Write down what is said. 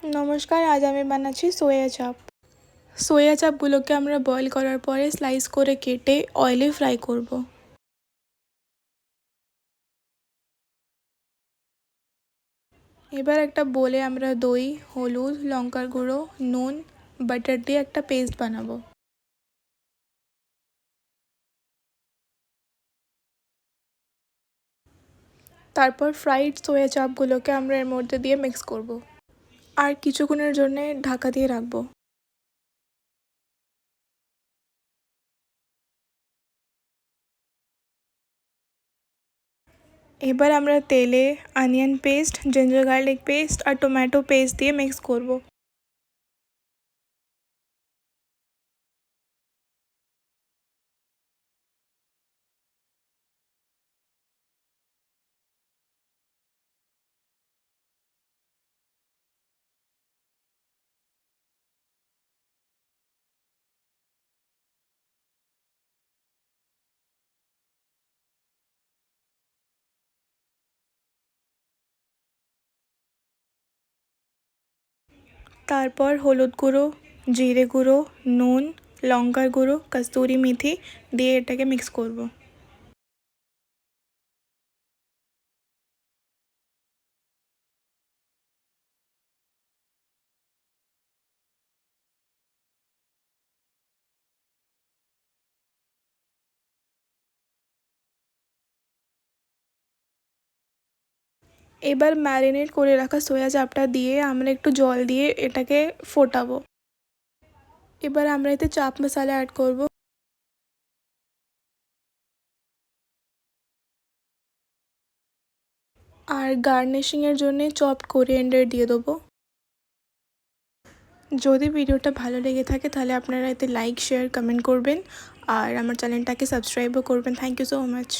নমস্কার, আজ আমি বানাচ্ছি সোয়া চাপ। সোয়া চাপগুলোকে আমরা বয়েল করার পরে স্লাইস করে কেটে অয়েলে ফ্রাই করব। এবার একটা বোলে আমরা দই, হলুদ, লঙ্কার গুঁড়ো, নুন, বাটার দিয়ে একটা পেস্ট বানাবো। তারপর ফ্রাইড সোয়া চাপগুলোকে আমরা এর মধ্যে দিয়ে মিক্স করব আর কিছুক্ষণের জন্য ঢাকা দিয়ে রাখবো। এবার আমরা তেলে onion paste, ginger garlic paste আর টমেটো পেস্ট দিয়ে মিক্স করব। তারপর হলুদ গুঁড়ো, জিরে গুঁড়ো, নুন, লঙ্কার গুঁড়ো, কসুরি মেথি দিয়ে এটাকে মিক্স করব। এবার ম্যারিনেট করে রাখা সোয়া চাপটা দিয়ে আমরা একটু জল দিয়ে এটাকে ফোটাবো। এবার আমরা এতে চাপ মশলা অ্যাড করব। আর গার্নিশিংয়ের জন্য চপড কোরিয়ান্ডার দিয়ে দেবো। যদি ভিডিওটা ভালো লেগে থাকে তাহলে আপনারা এতে লাইক, শেয়ার, কমেন্ট করবেন আর আমার চ্যানেলটাকে সাবস্ক্রাইবও করবেন। Thank you so much.